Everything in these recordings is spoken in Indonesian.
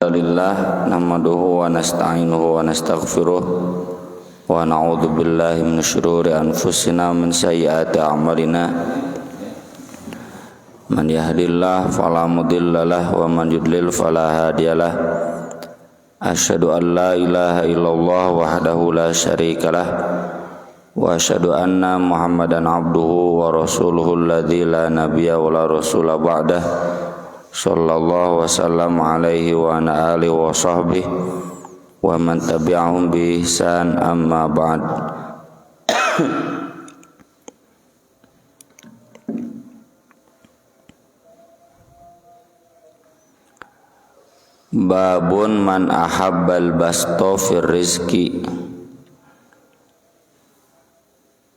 Alhamdulillah nahmaduhu wa nasta'inuhu wa nastaghfiruh wa na'udzu billahi min syururi anfusina min sayyiati a'malina man yahdihillahu fala mudhillalah wa man yudlil fala hadiyalah asyhadu an la ilaha illallah wahdahu la syarikalah wa asyhadu anna muhammadan abduhu wa rasuluhu alladzi la nabiyya wa la rasula ba'dah sallallahu wasallam alaihi wa ala alihi wa sahbihi wa man tabi'ahum bi ihsan amma ba'd. Babun man ahabbal basto fir rizki,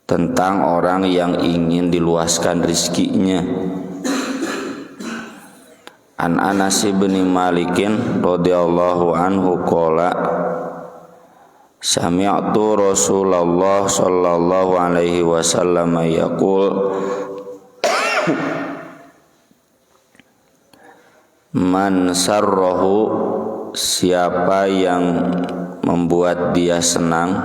tentang orang yang ingin diluaskan rizkinya. An Anas bin Malikin radhiyallahu anhu qala sami'tu Rasulullah sallallahu alaihi wasallam yaqul man sarrahu, siapa yang membuat dia senang,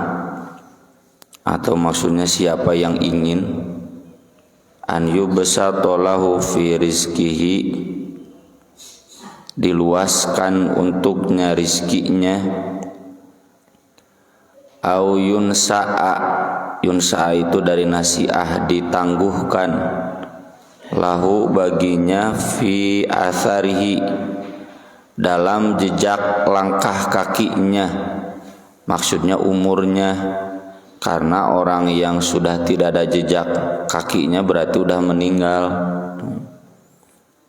atau maksudnya siapa yang ingin an yubsatolahu fi rizkihi, diluaskan untuknya rizkinya, au yunsa'a, yunsa'a itu dari nasi'ah, ditangguhkan, lahu baginya, fi atharihi, dalam jejak langkah kakinya, maksudnya umurnya, karena orang yang sudah tidak ada jejak kakinya berarti udah meninggal.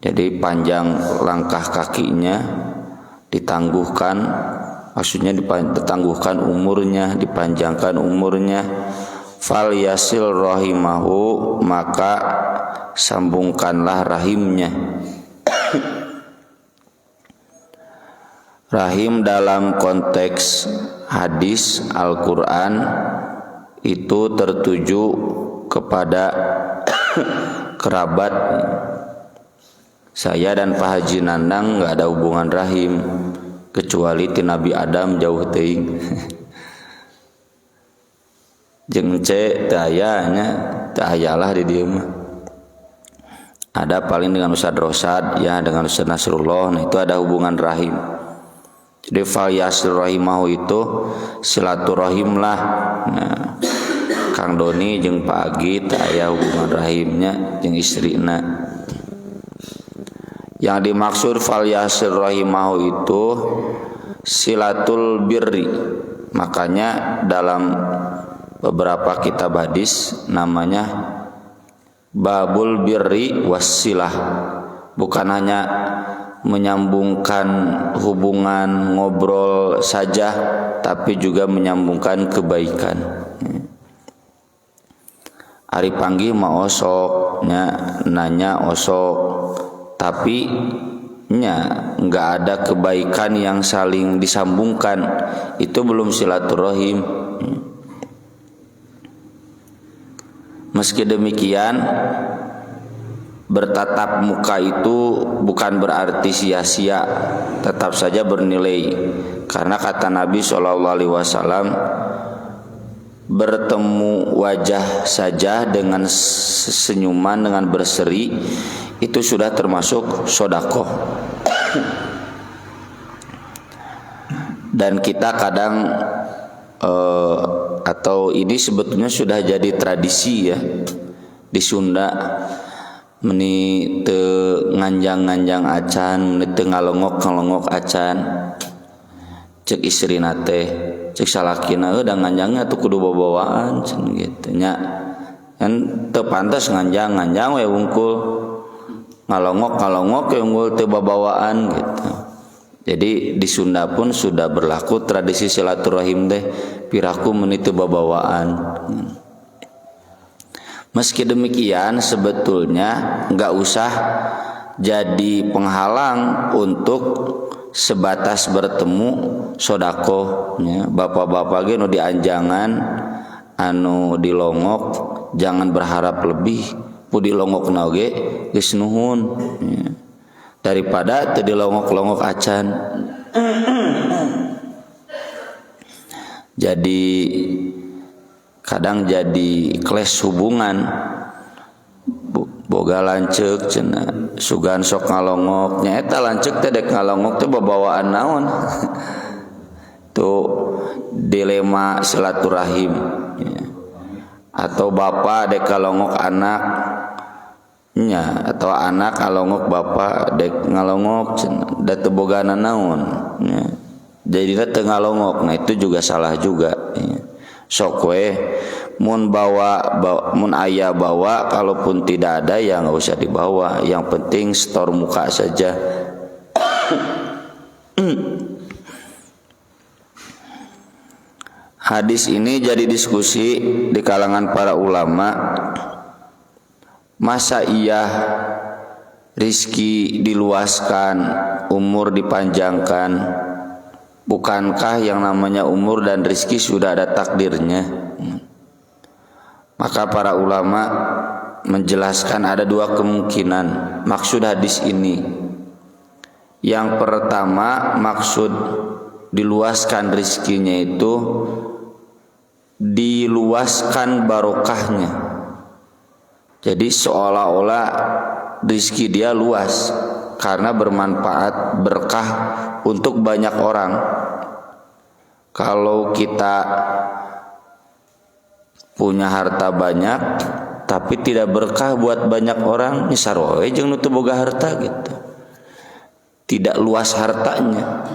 Jadi panjang langkah kakinya, ditangguhkan, maksudnya ditangguhkan umurnya, dipanjangkan umurnya. Fal yasil rahimahu, maka sambungkanlah rahimnya. Rahim dalam konteks hadis Al-Quran itu tertuju kepada kerabat. Saya dan Pak Haji Nandang nggak ada hubungan rahim kecuali ti Nabi Adam jauh teuing. Jeung ce teu ayanya, teu ayalah di dieu mah. Ada paling dengan Ustaz Rosad, ya dengan Ustaz Nasrullah, nah itu ada hubungan rahim. Jadi fal yasil rahimahu itu silaturahim lah. Nah, Kang Doni jeung Pak Agi teu aya hubungan rahimnya jeung istrina. Yang dimaksud fal yasir rahimahu itu silatul birri. Makanya dalam beberapa kitab hadis namanya babul birri wassilah. Bukan hanya menyambungkan hubungan ngobrol saja, tapi juga menyambungkan kebaikan. Ari panggih mah osok, nanya osok, tapi nggak ada kebaikan yang saling disambungkan, itu belum silaturahim. Meski demikian, bertatap muka itu bukan berarti sia-sia, tetap saja bernilai, karena kata Nabi SAW, bertemu wajah saja dengan senyuman, dengan berseri, itu sudah termasuk sodakoh. Dan kita kadang atau ini sebetulnya sudah jadi tradisi ya di Sunda, meni teu nganjang-nganjang acan, meni teu ngalongok-ngalongok acan, cek istrina teh, cek salakina udah nganjangnya tuh kudu bawaan gitu nya. Kan teu pantas nganjang-nganjang we wungkul, ngalongok yang unggul teu babawaan gitu. Jadi di Sunda pun sudah berlaku tradisi silaturahim teh piraku meni teu babawaan. Meski demikian sebetulnya enggak usah jadi penghalang untuk sebatas bertemu sodako ya. Bapak-bapak ge nu dianjangan anu dilongok jangan berharap lebih, pu dilongokna ge geus nuhun ya. daripada teu dilongok-longok acan. Jadi kadang jadi kles hubungan, boga lanceuk cenah sugan sok ngalongok nya eta lanceuk teh dek ngalongok teh babawaan naon. Tuh dilema silaturahim ya. Atau bapak dek ngalongok anak nya, atau anak ngalongok bapak dek ngalongok cenah da teu bogana naon ya. Jadi teu ngalongok, nah itu juga salah juga ya. Sok we mun mun aya bawa, kalaupun tidak ada ya nggak usah dibawa, yang penting store muka saja. Hadis ini jadi diskusi di kalangan para ulama. Masa iya rizki diluaskan, umur dipanjangkan? Bukankah yang namanya umur dan rizki sudah ada takdirnya? Maka para ulama menjelaskan ada dua kemungkinan maksud hadis ini. Yang pertama, maksud diluaskan rizkinya itu diluaskan barokahnya. Jadi seolah-olah rizki dia luas karena bermanfaat, berkah untuk banyak orang. Kalau kita punya harta banyak tapi tidak berkah buat banyak orang, saroe jeung nu teu boga harta gitu. Tidak luas hartanya.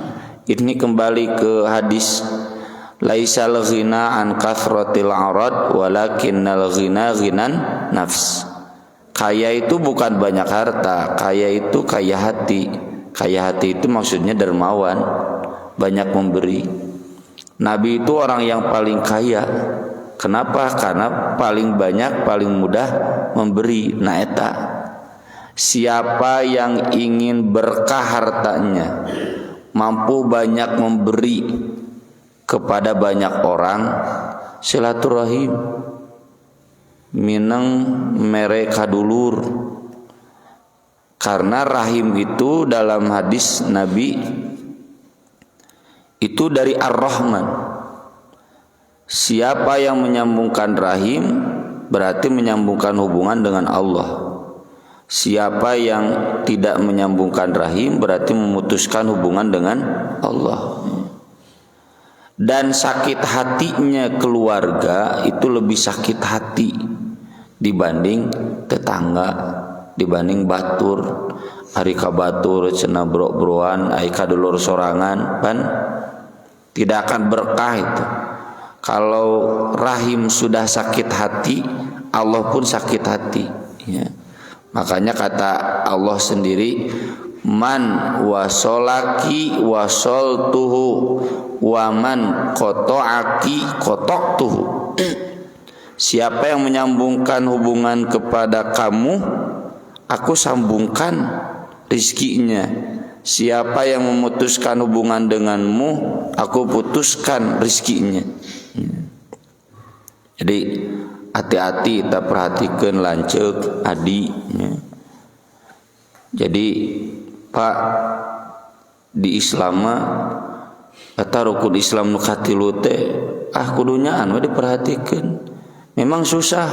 Ini kembali ke hadis laisal ghina an kathratil arad walakinnal ghina ghinan nafs. Kaya itu bukan banyak harta, kaya itu kaya hati. Kaya hati itu maksudnya dermawan, banyak memberi. Nabi itu orang yang paling kaya. Kenapa? Karena paling banyak, paling mudah memberi. Nah eta, siapa yang ingin berkah hartanya, mampu banyak memberi kepada banyak orang, silaturahim, mineng mere kadulur. Karena rahim itu dalam hadis Nabi itu dari Ar-Rahman. Siapa yang menyambungkan rahim berarti menyambungkan hubungan dengan Allah. Siapa yang tidak menyambungkan rahim berarti memutuskan hubungan dengan Allah. Dan sakit hatinya keluarga itu lebih sakit hati dibanding tetangga, dibanding batur. Ari ka batur cenah bro-broan, ai ka dulur sorangan, pan tidak akan berkah itu. Kalau rahim sudah sakit hati, Allah pun sakit hati ya. Makanya kata Allah sendiri, man wasolaki wasoltuhu waman kotoaki kotoktuhu. Siapa yang menyambungkan hubungan kepada kamu, aku sambungkan rizkinya. Siapa yang memutuskan hubungan denganmu, aku putuskan rizkinya. Jadi hati-hati kita perhatikan lanceuk adi ya. Jadi Pak, di Islam eta rukun Islam nu katilu teh kudunyaan we diperhatikeun. Memang susah,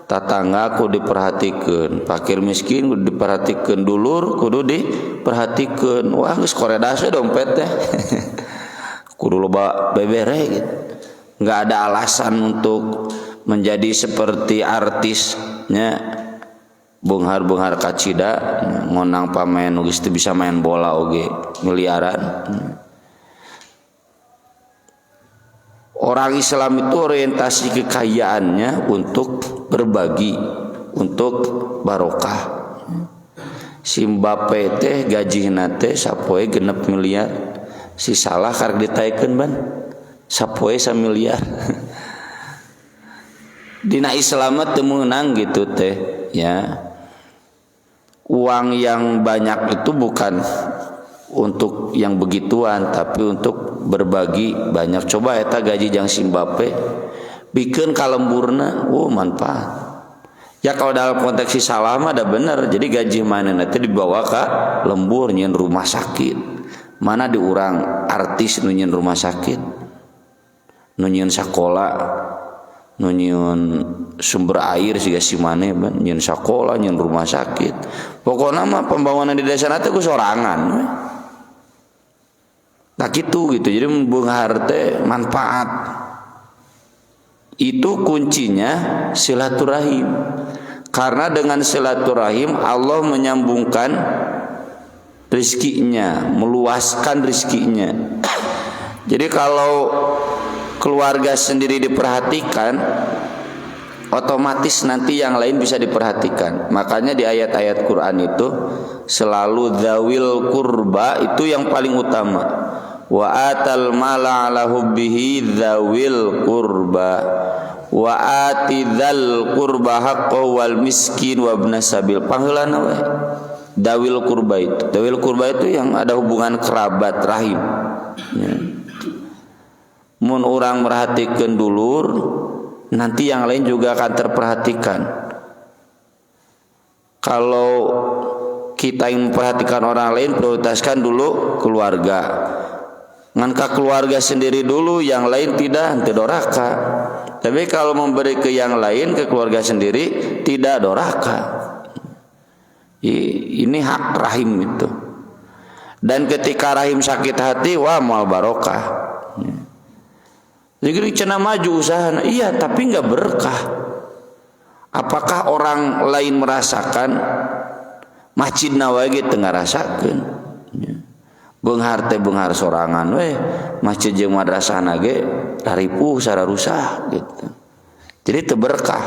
tatangga kudu diperhatikeun, fakir miskin kudu diperhatikeun, dulur kudu diperhatikeun. Wah geus koredas we dompet teh. Kudu loba bebere gitu. Enggak ada alasan untuk menjadi seperti artisnya beunghar-beunghar kacida ngonang pamain geus teu bisa main bola oge miliaran. Orang Islam itu orientasi kekayaannya untuk berbagi, untuk barokah. Si Mbappe teh gajina teh sapoe 6 miliar. Si Salah karek ditaikeun ban sapoe 1 miliar. Dina Islam teh meunang gitu teh ya. Uang yang banyak itu bukan untuk yang begituan, tapi untuk berbagi banyak. Coba eta gaji jang si Mbappe bikeun kalemburna, manfaat. Ya kalau dalam konteks si salah mah ada bener. Jadi gaji mana nanti dibawa ke lembur nyeun rumah sakit. Mana diurang artis nu nyeun rumah sakit, nu nyeun sakola, nu nyeun sumber air siga si mane ban nyeun sakola, nyeun rumah sakit. Pokoknya mah pembangunan di desa nanti ku sorangan. Nah gitu. Jadi membenghar teh manfaat. Itu kuncinya silaturahim. Karena dengan silaturahim Allah menyambungkan rizkinya, meluaskan rizkinya. Jadi kalau keluarga sendiri diperhatikan, otomatis nanti yang lain bisa diperhatikan. Makanya di ayat-ayat Quran itu selalu dzawil qurba itu yang paling utama. Wa atal mala ala hubbihi dzawil qurba wa atidzal qurba haqqo wal miskin wa ibnas sabil. Pangheulana we dawil qurba itu. Dawil qurba itu yang ada hubungan kerabat rahim. Ya. Mun orang merhatikan dulur, nanti yang lain juga akan terperhatikan. Kalau kita ingin memperhatikan orang lain, prioritaskan dulu keluarga. Ngangka keluarga sendiri dulu, yang lain tidak doraka. Tapi kalau memberi ke yang lain, ke keluarga sendiri tidak doraka. Ini hak rahim itu. Dan ketika rahim sakit hati, wah mal barokah. Jadi cenah maju usaha, iya tapi nggak berkah. Apakah orang lain merasakan? Masjid Nawawi tengah rasakan. Beunghar teh beunghar sorangan we, masjid jeung madrasah nage taripuh sara rusah gitu. Jadi teu berkah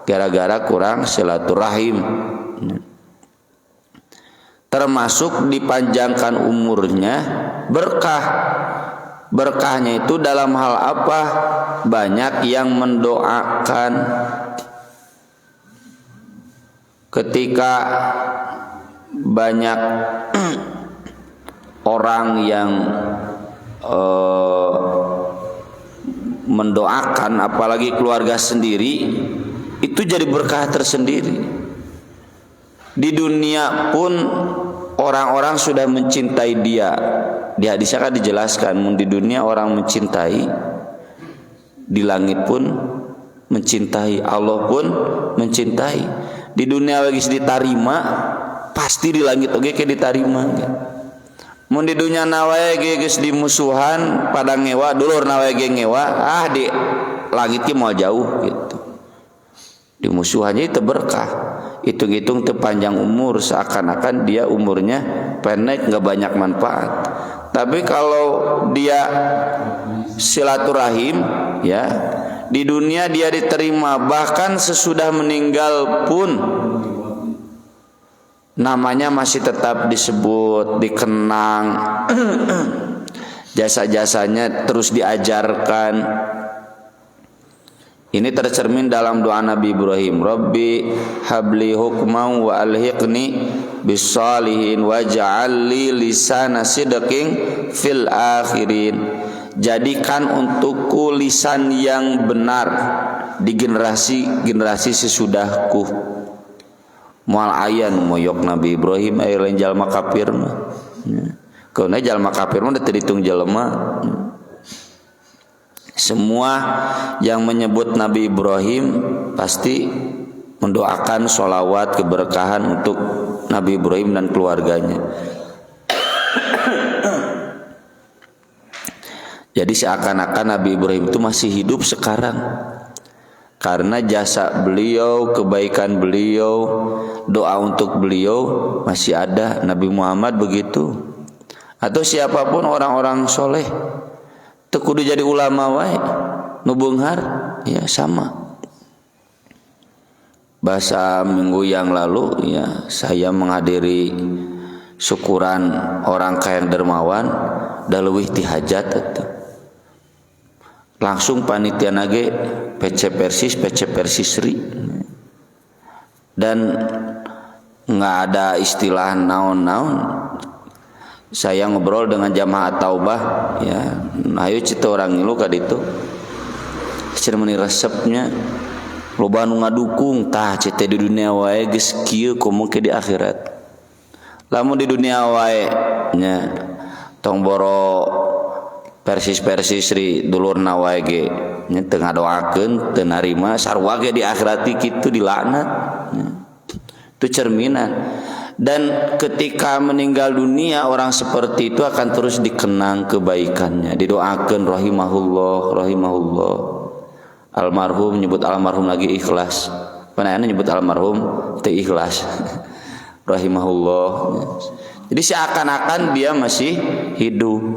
gara-gara kurang silaturahim. Termasuk dipanjangkan umurnya berkah. Berkahnya itu dalam hal apa? Banyak yang mendoakan ketika banyak orang yang mendoakan, apalagi keluarga sendiri, itu jadi berkah tersendiri. Di dunia pun orang-orang sudah mencintai dia. Di hadisnya kan dijelaskan, di dunia orang mencintai, di langit pun mencintai, Allah pun mencintai. Di dunia lagi ditarima, pasti di langit oke ke ditarima. Mun di dunia nawae geus dimusuhan pada ngewa, dulur nawae ge ngewa, di langit ge moal jauh gitu. Dimusuhannya itu berkah. Hitung-hitung teu panjang umur, seakan-akan dia umurnya pendek, enggak banyak manfaat. Tapi kalau dia silaturahim, ya, di dunia dia diterima, bahkan sesudah meninggal pun namanya masih tetap disebut, dikenang, jasa-jasanya terus diajarkan. Ini tercermin dalam doa Nabi Ibrahim, Rabbi habli hukman wa alhiqni bissalihin waj'alli lisana sidqin fil akhirin. Jadikan untukku lisan yang benar di generasi sesudahku. Moal aya nu moyok Nabi Ibrahim aya lain jalma kafir mah. Kauna jalma kafir mah teu dihitung jelema. Semua yang menyebut Nabi Ibrahim pasti mendoakan sholawat keberkahan untuk Nabi Ibrahim dan keluarganya. Jadi seakan-akan Nabi Ibrahim itu masih hidup sekarang. Karena jasa beliau, kebaikan beliau, doa untuk beliau masih ada. Nabi Muhammad begitu. Atau siapapun orang-orang soleh, teu kudu jadi ulama wae, nu beunghar ya sama. Bahasa minggu yang lalu ya, saya menghadiri syukuran orang kaya dermawan da leuwih ti hajat eta. Langsung panitia nage PC Persisri, dan nggak ada istilah naon-naon. Saya ngobrol dengan jamaah taubah, ya, ayo cita orang ngilu ka ditu, cermeni resepnya, loba nu ngadukung tah cete di dunia wae geus kieu komo ke di akhirat. Lamun di dunia wae nya tong boro persis ri dulurna wae ge nya teu ngadoakeun teu narima sarua ge di akhirat kitu dilaknat. Itu cerminan. Dan ketika meninggal dunia orang seperti itu akan terus dikenang kebaikannya, didoakan rahimahullah. Almarhum nyebut almarhum lagi ikhlas. Panayana nyebut almarhum teu ikhlas. Rahimahullah. Jadi seakan-akan dia masih hidup.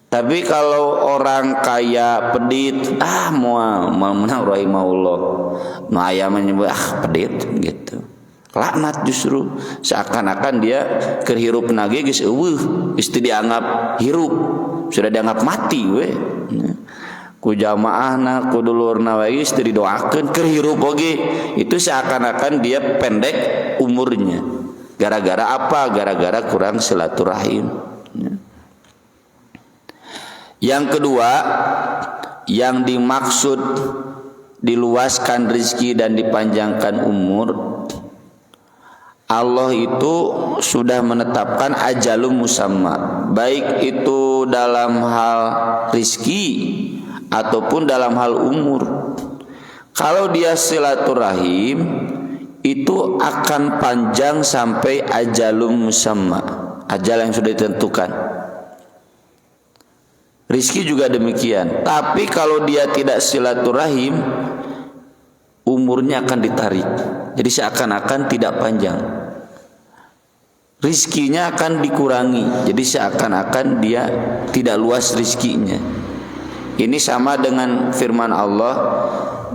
Tapi kalau orang kaya pedit, moal menang rahimahullah. Nu aya menyebut pedit gitu. Laknat justru seakan-akan dia kerhirup nage geus eueuh, geus teu dianggap hirup, sudah dianggap mati we. Ku jamaahna, ku dulurna we geus teu didoakeun kerhirup oge, itu seakan-akan dia pendek umurnya. Gara-gara apa? Gara-gara kurang silaturahim. Yang kedua, yang dimaksud diluaskan rezeki dan dipanjangkan umur, Allah itu sudah menetapkan ajalum musamma, baik itu dalam hal rizki ataupun dalam hal umur. Kalau dia silaturahim itu akan panjang sampai ajalum musamma, ajal yang sudah ditentukan. Rizki juga demikian. Tapi kalau dia tidak silaturahim, umurnya akan ditarik. Jadi seakan-akan tidak panjang. Rizkinya akan dikurangi. Jadi seakan-akan dia tidak luas rizkinya. Ini sama dengan firman Allah,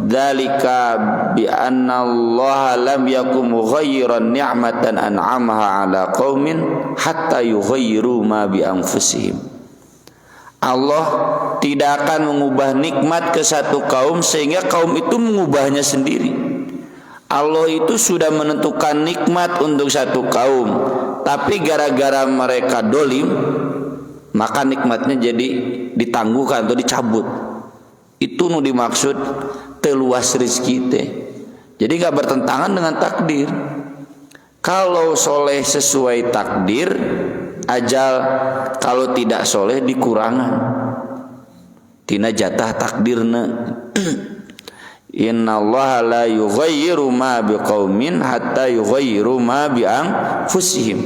dzalika bi anna Allah lam yakum mughayyiran ni'matan an'amaha 'ala qaumin hatta yughayyiru ma bi anfusihim. Allah tidak akan mengubah nikmat ke satu kaum sehingga kaum itu mengubahnya sendiri. Allah itu sudah menentukan nikmat untuk satu kaum, tapi gara-gara mereka dolim, maka nikmatnya jadi ditangguhkan atau dicabut. Itu nu dimaksud teluas rezeki teh. Jadi gak bertentangan dengan takdir. Kalau soleh sesuai takdir, ajal. Kalau tidak soleh dikurangan tina jatah takdirna. Innallaha la yughayyiru ma biqaumin hatta yughayyiru ma bi anfusihim.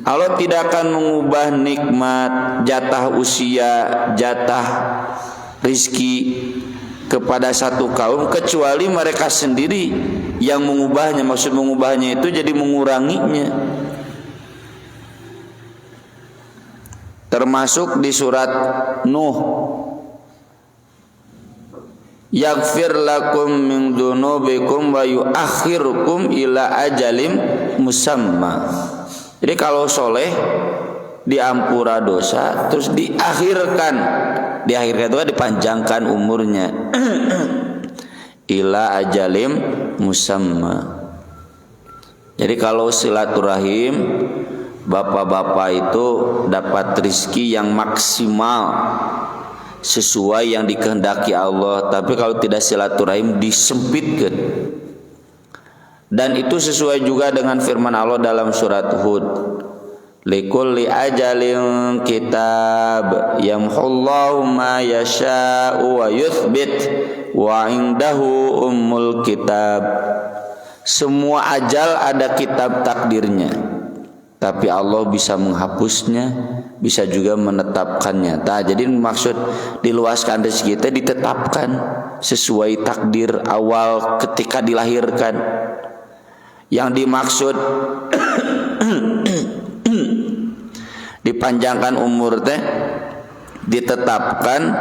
Allah tidak akan mengubah nikmat, jatah usia, jatah rizki kepada satu kaum kecuali mereka sendiri yang mengubahnya. Maksud mengubahnya itu jadi menguranginya. Termasuk di surat Nuh, yaghfir lakum min dzunubikum wa yuakhirukum ila ajalim musamma. Jadi kalau soleh diampura dosa, terus diakhirkan itu dipanjangkan umurnya ila ajalim musamma. Jadi kalau silaturahim, bapak-bapak itu dapat rizki yang maksimal sesuai yang dikehendaki Allah. Tapi kalau tidak silaturahim disempitkan. Dan itu sesuai juga dengan firman Allah dalam surat Hud, likulli ajalin kitab yamhullahu ma yasha'u wa yuthbit wa indahu ummul kitab. Semua ajal ada kitab takdirnya, tapi Allah bisa menghapusnya, bisa juga menetapkannya. Jadi maksud diluaskan rezeki kita ditetapkan sesuai takdir awal ketika dilahirkan. Yang dimaksud dipanjangkan umur teh ditetapkan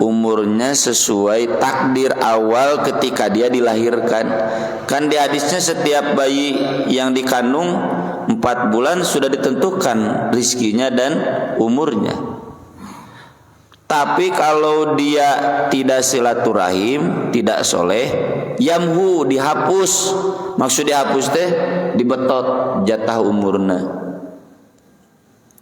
umurnya sesuai takdir awal ketika dia dilahirkan. Kan di hadisnya setiap bayi yang dikandung 4 bulan sudah ditentukan rizkinya dan umurnya. Tapi kalau dia tidak silaturahim, tidak soleh, yamhu dihapus. Maksud dihapus teh dibetot jatah umurna.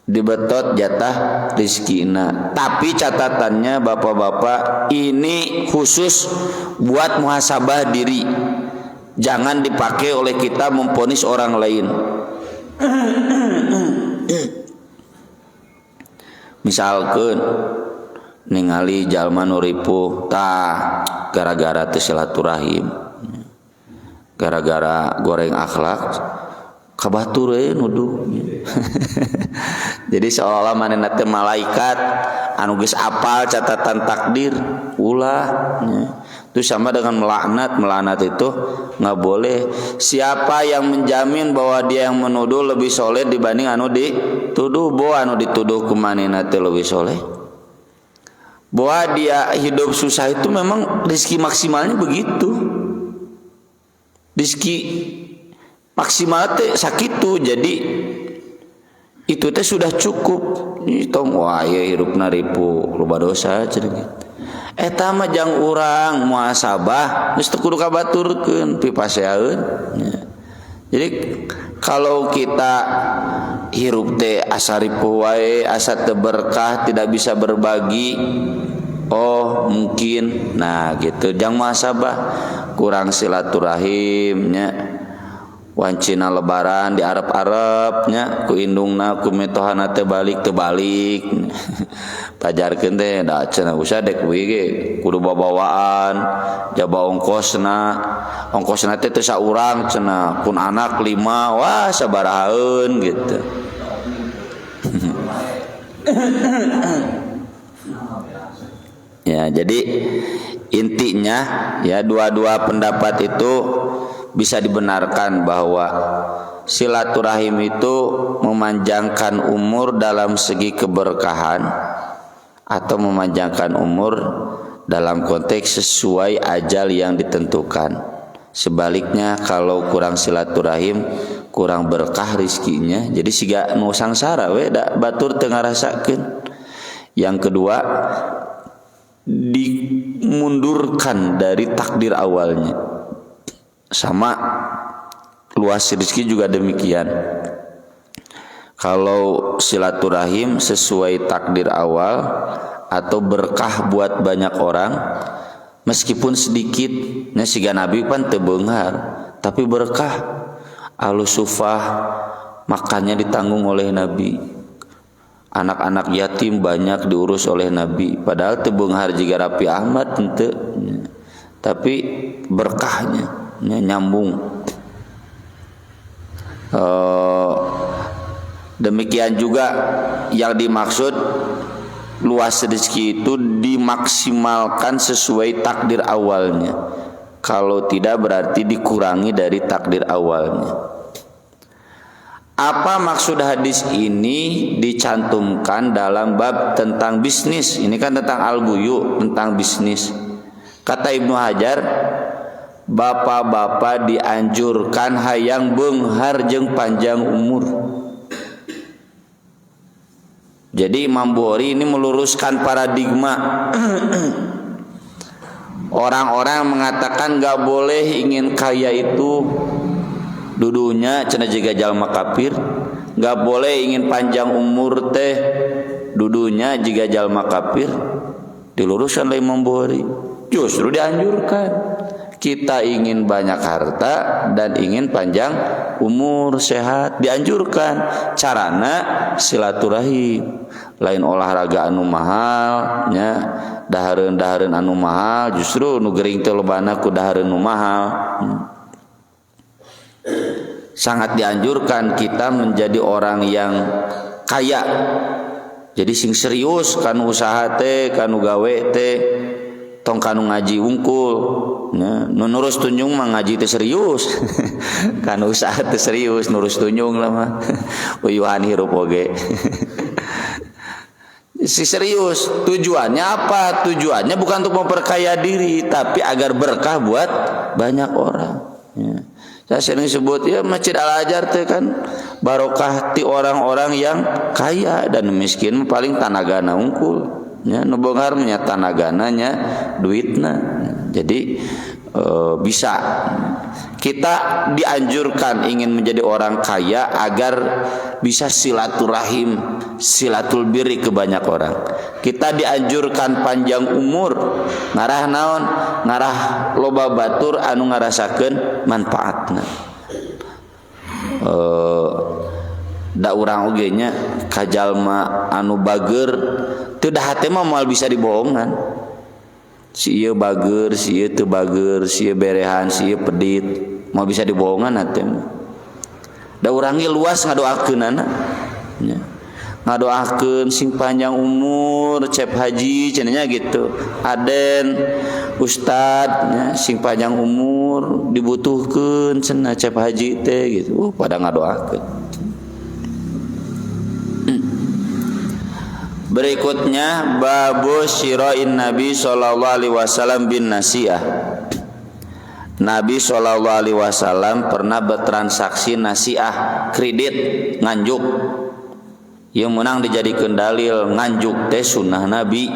dibetot jatah rizkina. Tapi catatannya bapak-bapak, ini khusus buat muhasabah diri, jangan dipakai oleh kita memponis orang lain. Misalkan ningali jalma nu ripuh tah gara-gara teu silaturahim, gara-gara goreng akhlak kabatur nuduh. Jadi seolah-olah manehna teh malaikat anu geus apal catatan takdir ulah. Itu sama dengan melaknat. Melaknat itu nggak boleh. Siapa yang menjamin bahwa dia yang menuduh lebih soleh dibanding anu dituduh? Bahwa anu dituduh kumanehna teh lebih soleh, bahwa dia hidup susah itu memang rezeki maksimalnya begitu. Rezeki maksimal teh sakitu, jadi itu teh sudah cukup. Ini tong wah ya hirupna ripu loba dosa cenah gitu. Eta mah jang urang muhasabah geus teu kudu kabaturkeun pipaseaeun. Jadi kalau kita hirup teh asa ripuh wae, asa teu berkah, tidak bisa berbagi, oh mungkin nah gitu jang muhasabah, kurang silaturahim nya. Wancina lebaran di Arab-Arabnya ku indungna ku metohana teh balik pajarkeun teh da cenah usah dek we ge kudu babawaan jaba ongkosna teh teu saurang cenah pun anak 5 wah sabarahaeun gitu. Ya jadi intinya ya dua-dua pendapat itu bisa dibenarkan bahwa silaturahim itu memanjangkan umur dalam segi keberkahan atau memanjangkan umur dalam konteks sesuai ajal yang ditentukan. Sebaliknya kalau kurang silaturahim, kurang berkah rizkinya, jadi siga nu sangsara we da batur teu ngarasakeun. Yang kedua, dimundurkan dari takdir awalnya. Sama luas rezeki juga demikian. Kalau silaturahim sesuai takdir awal atau berkah buat banyak orang, meskipun sedikit, nya siga Nabi pan teu beunghar, tapi berkah. Alus sufah makannya ditanggung oleh Nabi. Anak-anak yatim banyak diurus oleh Nabi, padahal teu beunghar jiga Rapi Ahmad henteu. Tapi berkahnya nyambung. Demikian juga yang dimaksud luas rezeki itu dimaksimalkan sesuai takdir awalnya. Kalau tidak berarti dikurangi dari takdir awalnya. Apa maksud hadis ini dicantumkan dalam bab tentang bisnis? Ini kan tentang al-buyu, tentang bisnis. Kata Ibnu Hajar, bapak-bapak dianjurkan hayang beunghar jeung panjang umur. Jadi Imam Bukhari ini meluruskan paradigma. Orang-orang mengatakan gak boleh ingin kaya itu dudunya cenah jiga jalma kafir, gak boleh ingin panjang umur teh dudunya jiga jalma kafir. Diluruskan oleh Imam Bukhari, justru dianjurkan kita ingin banyak harta dan ingin panjang umur sehat, dianjurkan carana silaturahim. Lain olahraga anu mahal nya, dahareun-dahareun anu mahal, justru nu geuring teh lobana ku dahareun nu mahal. Sangat dianjurkan kita menjadi orang yang kaya. Jadi sing serius kanu usaha teh, kanu gawe teh, tong kanu ngaji wungkul. Ya, nurus tunjung mah ngaji teh serius. Kanu usaha teh serius, nurus tunjung lah mah. Uyuhan hirup oge. Si serius, tujuannya apa? Tujuannya bukan untuk memperkaya diri, tapi agar berkah buat banyak orang. Ya. Saya sering sebut ya Masjid Al-Azhar teh kan barokah ti orang-orang yang kaya, dan miskin paling tanagana unggul. Ya, nu beunghar nya tanagana nya duitna. Jadi bisa. Kita dianjurkan ingin menjadi orang kaya agar bisa silaturahim, silatul birri ke banyak orang. Kita dianjurkan panjang umur, ngarah naon, ngarah loba batur anu ngarasakeun manfaatna. Da urang oge nya ka jalma anu bageur teu dahat teh mah moal bisa dibohongan. Si ieu bageur, si ieu teu bageur, si ieu berehan, si ieu pedit, mau bisa dibohongan hate mah. Da urang ge luas ngadoakeunana nya. Ngadoakeun sing panjang umur, cep haji cenanya gitu. Aden ustad nya sing panjang umur dibutuhkeun cenah cep haji teh gitu. Pada ngadoakeun. Berikutnya babu syira'in Nabi sallallahu alaihi wasallam bin nasiah. Nabi sallallahu alaihi wasallam pernah bertransaksi nasiah, kredit, nganjuk. Yang menang dijadikan dalil nganjuk teh sunnah Nabi.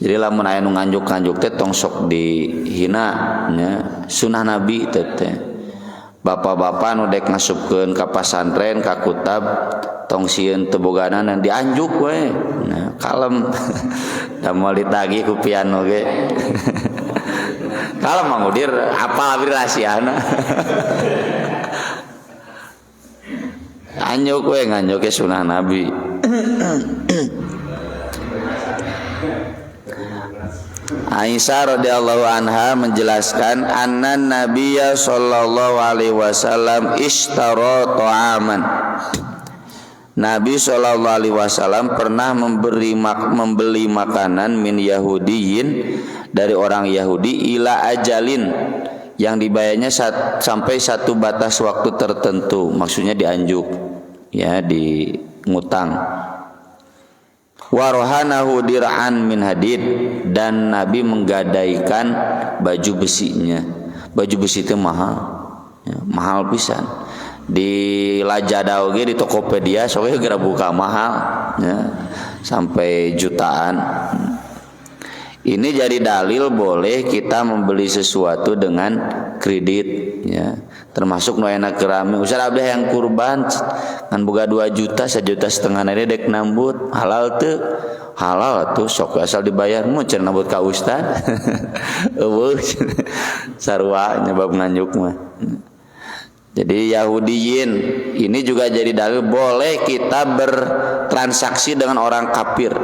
Jadi lamun aya nu nganjuk-nganjuk teh tong sok dihina nya, sunnah Nabi teh. Bapak-bapak nu dek ngasupkeun ka pasantren ka kutab tong sieun teu boganan dianjuk we. Nah, kalem. Da moal ditagih ku piano ge. Kalem Mang Udir apal abdi rahasiana. Anjuk we nganjuk ke sunah Nabi. Aisyah radhiyallahu anha menjelaskan anna Nabiyya sallallahu alaihi wasallam ishtara ta'aman. Nabi sallallahu alaihi wasallam pernah membeli makanan min Yahudiyin dari orang Yahudi ila ajalin yang dibayarnya sampai satu batas waktu tertentu, maksudnya dianjuk ya, di ngutang. Warohanahu dir'an min hadid, dan Nabi menggadaikan baju besinya. Baju besi itu mahal ya, mahal pisan. Di Lazada oge di Tokopedia soalnya geura buka mahal ya, sampai jutaan. Ini jadi dalil boleh kita membeli sesuatu dengan kredit ya, termasuk nu enak kerami. Usah abdi yang kurban ngan boga 2 juta, 1,5 juta nari dek nambut, halal teu? Halal tuh, sok asal dibayar mu cenah nambut ka ustad. Eueuh sarua nyebab nganjuk mah. Jadi Yahudiyin ini juga jadi dalil boleh kita bertransaksi dengan orang kafir.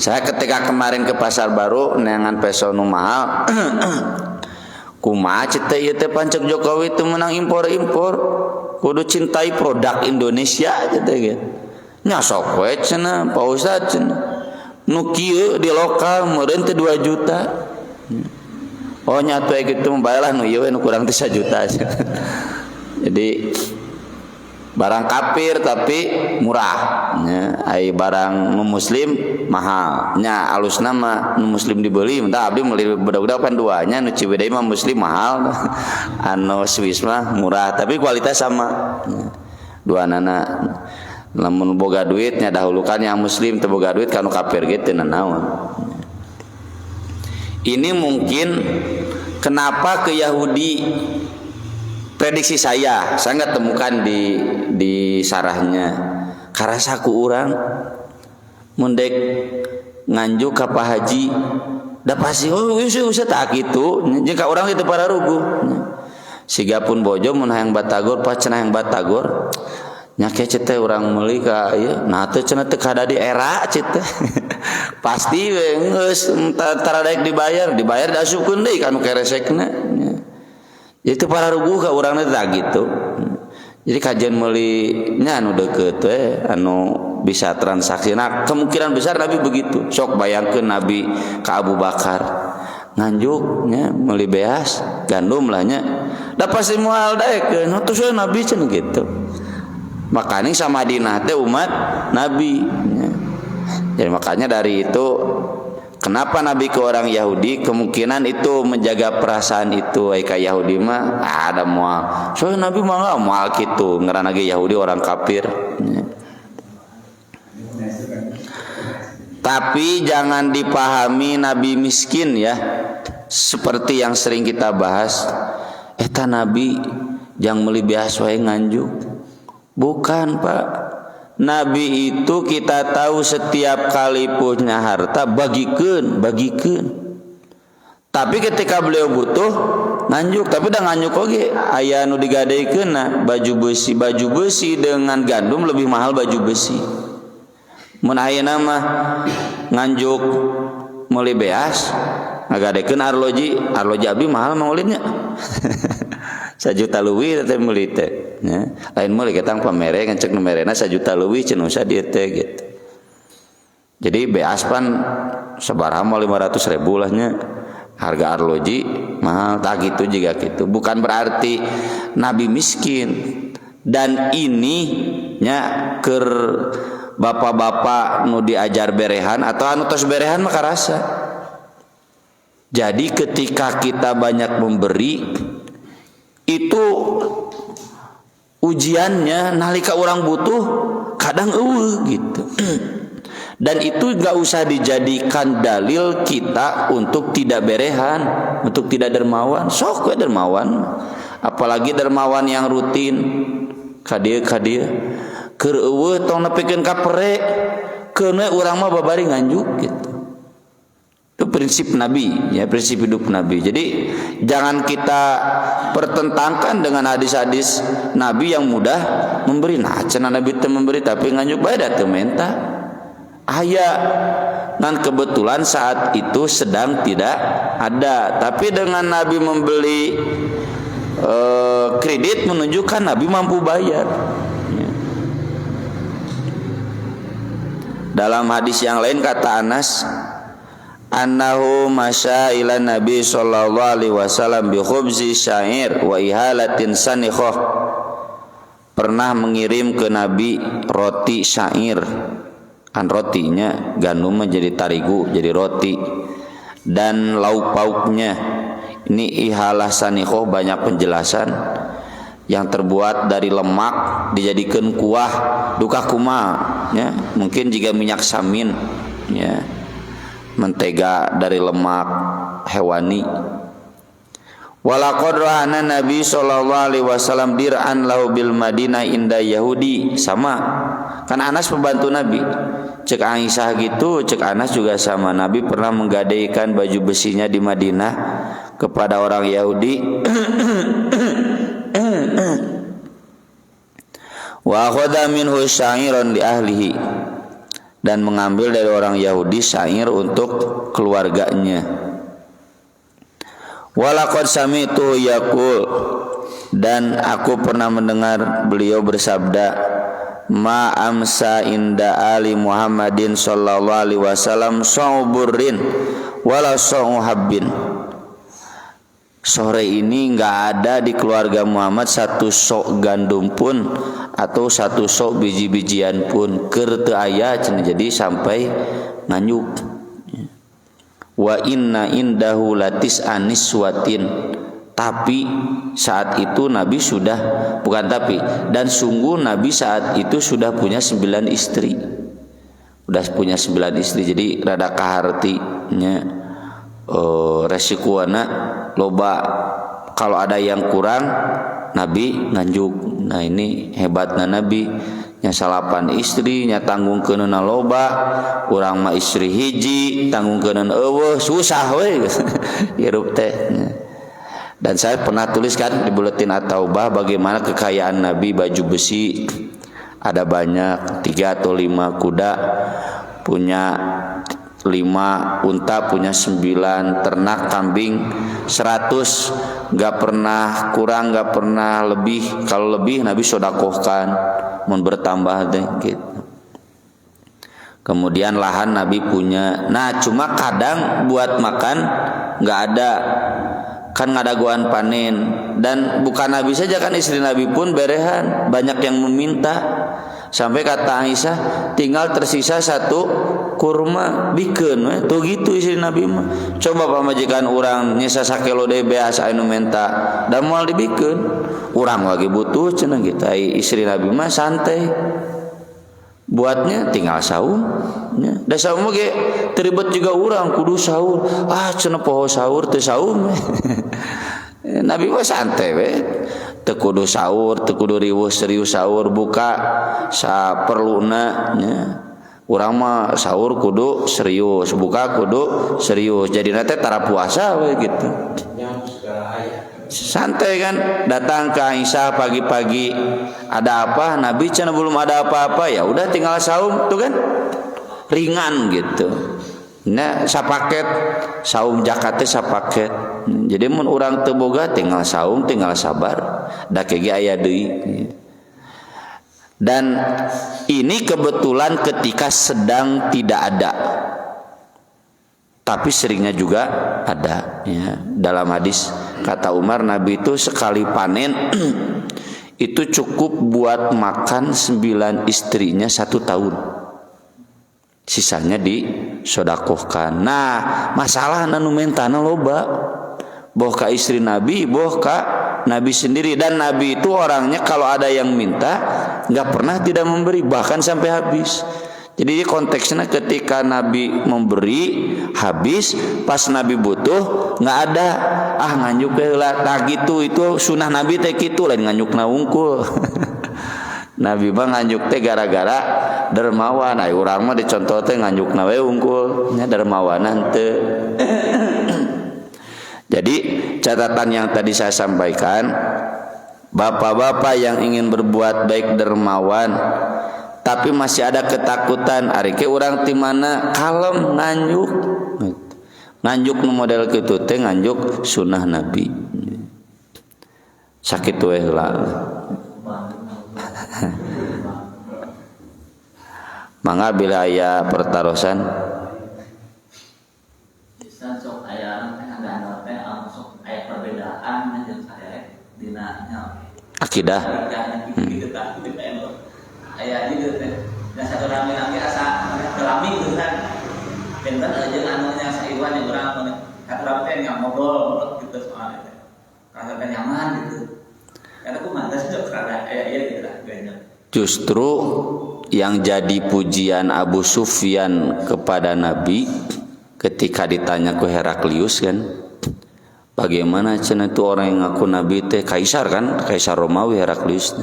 Saya ketika kemarin ke pasar baru neangan peso nu mahal. Kumaha cita ieu teh pancek Jokowi teu menang impor-impor. Kudu cintai produk Indonesia gitu gitu. Nya sok we cenah Pak Ustad cenah. Nu kieu di lokal meureun teh 2 juta. Oh nya atuh kitu baelah nu ieu nu kurang teh 1 juta. Jadi barang kafir tapi murah nya, ai barang nu muslim mahal nya, alusna mah nu muslim dibeli entah abdi meuli budak-budak pan duanya, nu Ciwidey mah muslim mahal anu Swiss mah murah tapi kualitas sama duanana. Lamun boga duit nya dahulukan yang muslim teu boga duit kanu kafir ge teu nanaon. Ini mungkin kenapa ke Yahudi, prediksi saya nggak temukan di sarahnya. Karasa ku urang mundek nganjuk ka Pak Haji, da pasti usah tak kitu. Jeung ka urang itu para rugu. Sigapun bojo mun hayang batagor, pacenah hayang batagor. Nya kece teh urang meuli ka ieu, nah teh cenah teu kada di era cenah. Pasti we geus tara daek dibayar diasupkeun deui ka nu keresekna. Itu para rugu ka urangna teh gitu. Jadi kajian meuli nya anu deukeut we anu bisa transaksi. Nah, kemungkinan besar Nabi begitu. Sok bayangkeun Nabi ka Abu Bakar. Nganjuk nya meuli beas, gandum lah nya. Da pasti moal daekeun. Terus Nabi cenah gitu. Makanya sama Madinah teh umat Nabi. Jadi makanya dari itu kenapa Nabi ke orang Yahudi, kemungkinan itu menjaga perasaan itu. Ka Yahudi mah ada moal. Soalnya Nabi mah moal gitu, ngaranna ge Yahudi orang kafir. Tapi jangan dipahami Nabi miskin ya, seperti yang sering kita bahas. Eta Nabi yang meuli beas wae nganjuk. Bukan Pak. Nabi itu kita tahu setiap kali punya harta bagikeun. Tapi ketika beliau butuh nganjuk, tapi udah nganjuk oge aya nu digadeikeun baju besi dengan gandum lebih mahal baju besi. Mun ayeuna mah nganjuk meuli beas ngagadekeun arloji abi mahal mah ulitnya. 1 juta leuwih teh meuli teh nya. Lain meuli ketang pamere ngecek nu merena 1 juta leuwih cenah usah dieu teh gitu. Jadi beas pan sabaraha mah 500.000 lah nya. Harga arloji mahal tak gitu juga gitu. Bukan berarti Nabi miskin. Dan ini nya keur bapak-bapak nu diajar berehan atau anu tos berehan mah karasa. Jadi ketika kita banyak memberi itu ujiannya nalika orang butuh kadang eueuh gitu. Dan itu gak usah dijadikan dalil kita untuk tidak berehan, untuk tidak dermawan. Sok we dermawan, apalagi dermawan yang rutin. Kadieu keur eueuh tong nepikeun ka pere, keun we urang mah babari nganjuk gitu. Itu prinsip Nabi, ya prinsip hidup Nabi. Jadi jangan kita pertentangkan dengan hadis-hadis Nabi yang mudah memberi. Nah, cenah Nabi teu memberi tapi nganjuk bae da teu menta. Aya dan kebetulan saat itu sedang tidak ada, tapi dengan Nabi membeli kredit menunjukkan Nabi mampu bayar. Dalam hadis yang lain kata Anas, annahu masya ila Nabi sallallahu alaihi wasallam bi khubzi syair wa ihalatin sanikhah. Pernah mengirim ke Nabi roti syair. Kan rotinya gandum menjadi tarigu jadi roti, dan lauk pauknya ini ihalah sanikhoh banyak penjelasan, yang terbuat dari lemak dijadikan kuah duka kumaha ya, mungkin juga minyak samin ya, mentega dari lemak hewani. Walaqad ra'ana Nabi sallallahu alaihi wasallam dir'an lahu bil Madinah inda Yahudi. Sama kan Anas pembantu Nabi. Cek Aisyah gitu, cek Anas juga sama. Nabi pernah menggadaikan baju besinya di Madinah kepada orang Yahudi. Wa akhadha minhu sya'iran li ahlihi, dan mengambil dari orang Yahudi syair untuk keluarganya. Walaqad sami'tu yaqul, dan aku pernah mendengar beliau bersabda, ma amsa inda ali Muhammadin sallallahu alaihi wasallam sauburrin wala sauhabbin. Sore ini enggak ada di keluarga Muhammad satu sok gandum pun atau satu sok biji-bijian pun, keur teu aya cenah, jadi sampai nganyuk. Wa inna indahu latis aniswatin, tapi saat itu Nabi sudah, bukan tapi, dan sungguh Nabi saat itu sudah punya 9 istri. Udah punya 9 istri, jadi rada kahartinya resikoana loba. Kalau ada yang kurang Nabi nganjuk. Nah ini hebatnya Nabi, nya 8 istri, nya tanggungkeunna loba. Urang mah istri hiji tanggungkeunna eueuh, susah we hirup teh. Dan saya pernah tuliskan di buletin At-Taubah bagaimana kekayaan Nabi baju besi. Ada banyak, 3 atau 5 kuda, punya 5 unta, punya 9 ternak kambing, 100, gak pernah kurang, gak pernah lebih. Kalau lebih Nabi sodakohkan, mau bertambah deh gitu. Kemudian lahan Nabi punya. Nah cuma kadang buat makan gak ada, kan ngadaguan panen. Dan bukan Nabi saja, kan istri Nabi pun berehan, banyak yang meminta. Sampai kata Aisyah, tinggal tersisa 1 kurma bikeun tuh gitu istri Nabi mah. Coba pamajikan urang nyisa sakelo deui beas anu menta, da moal dibikeun. Urang lagi butuh cenah gitu. Istri Nabi mah santai. buatnya tinggal saum nya. Da saum ge teribet juga urang kudu sahur. Cenah poho sahur teu saum. Nabi mah santai we. Teu kudu sahur, teu kudu riweuh serius sahur, buka saperluna nya. Urang mah sahur kudu serius, buka kudu serius. Jadi teh tara puasa we gitu. Santai kan, datang ke Aisyah pagi-pagi, ada apa? Nabi cenah belum ada apa-apa, ya udah tinggal saum tuh kan, ringan gitu. Nah, sapaket saum jakatnya sapaket. Jadi mun urang teu boga tinggal saum, tinggal sabar. Da kege aya deui. Dan ini kebetulan ketika sedang tidak ada. Tapi seringnya juga ada ya. Dalam hadis kata Umar, Nabi itu sekali panen itu cukup buat makan 9 istrinya 1 tahun. Sisanya disodakohkan. Nah, masalah anu mentana loba. Boh ka istri Nabi, boh ka Nabi sendiri. Dan Nabi itu orangnya kalau ada yang minta nggak pernah tidak memberi, bahkan sampai habis. Jadi konteksnya ketika Nabi memberi habis, pas Nabi butuh nggak ada, nganyuk lah, tak gitu itu sunah Nabi teh gitu lain nganyuk naungkul. Nabi mah nganyuk teh gara-gara dermawan, urang mah dicontoh teh nganyuk nawe unggul, nya dermawanan teu. Jadi catatan yang tadi saya sampaikan, bapak-bapak yang ingin berbuat baik dermawan tapi masih ada ketakutan, ari ke urang ti mana kalem nganjuk nu model kitu teh nganjuk sunnah Nabi. Sakit we heula. Mangga bila aya pertarosan bisa sok aya ngandalna teh sok aya perbedaan jeung sadaya dina akidah. Aya gitu teh. Dan satu rame-rame asa kelami gitu kan. Benten aja anu nya saiwan yang urang satu rame teh yang ngobrol gitu soalnya teh. Rasa nyaman gitu. Karena aku mantas juga rada aya gitu lah banyak. Justru yang jadi pujian Abu Sufyan kepada Nabi ketika ditanya ke Heraklius kan, bagaimana cenah itu orang yang ngaku Nabi teh kaisar kan, kaisar Romawi Heraklius.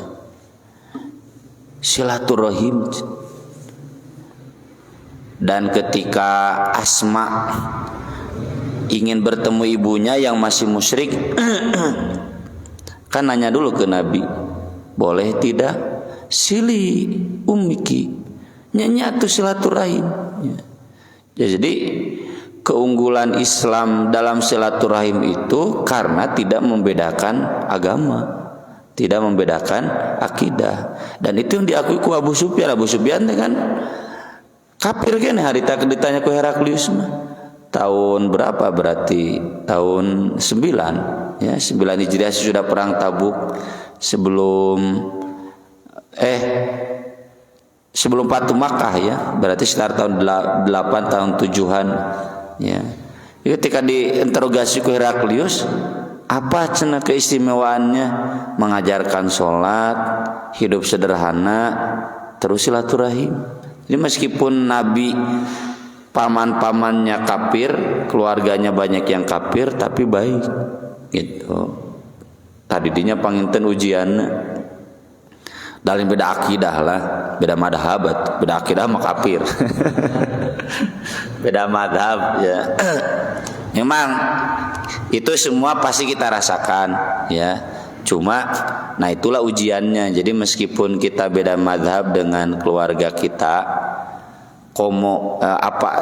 Silaturahim. Dan ketika Asma ingin bertemu ibunya yang masih musyrik, kan nanya dulu ke Nabi, boleh tidak sili ummiki, nyanyi atuh silaturahim ya. Jadi keunggulan Islam dalam silaturahim itu karena tidak membedakan agama, tidak membedakan akidah. Dan itu yang diakui ku Abu Sufyan. Abu Sufyan kan kafir kan, hari tak ditanya ku Heraklius mah. Tahun berapa berarti? Tahun 9 ya, 9 Hijriah sudah perang Tabuk. Sebelum Fatu Makkah ya, berarti sekitar tahun 8 tahun 7-an ya. Ketika diinterogasi ku Heraklius, apa cenah keistimewaannya? Mengajarkan sholat, hidup sederhana, terus silaturahim. Jadi meskipun Nabi paman-pamannya kafir, keluarganya banyak yang kafir, tapi baik gitu. Tadi dinya panginten ujianna. Dalam beda akidah lah, beda madhab, beda akidah mah kafir. Beda madhab ya. Memang itu semua pasti kita rasakan ya. Cuma nah itulah ujiannya. Jadi meskipun kita beda madhab dengan keluarga kita,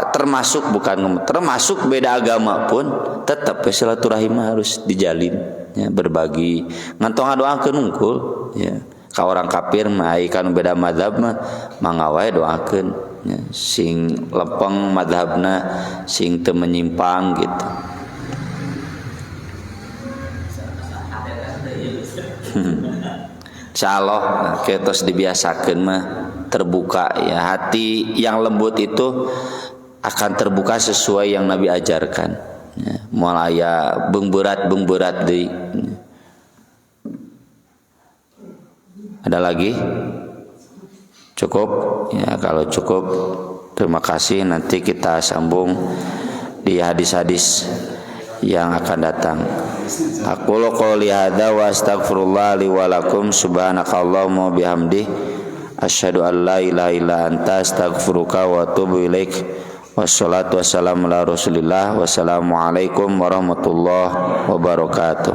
termasuk beda agama pun tetap silaturahim harus dijalin ya, berbagi. Ngantong doakeun unggul ya. Ka orang kafir mah kan beda madhab mah mangawae doakeun ya. Sing lempeng madhabna, sing teu menyimpang gitu. Insyaallah ketos dibiasakeun mah terbuka ya, hati yang lembut itu akan terbuka sesuai yang Nabi ajarkan ya. Moal aya beungberat deui. Ada lagi? Cukup ya, kalau cukup terima kasih, nanti kita sambung di hadis-hadis yang akan datang. Aqulu qouli hadza wa astaghfirullah li wa lakum subhanakallahumma bihamdi asyhadu an la ilaha illa anta astaghfiruka wa atubu ilaik. Wassalatu wassalamu ala Rasulillah. Wassalamualaikum warahmatullahi wabarakatuh.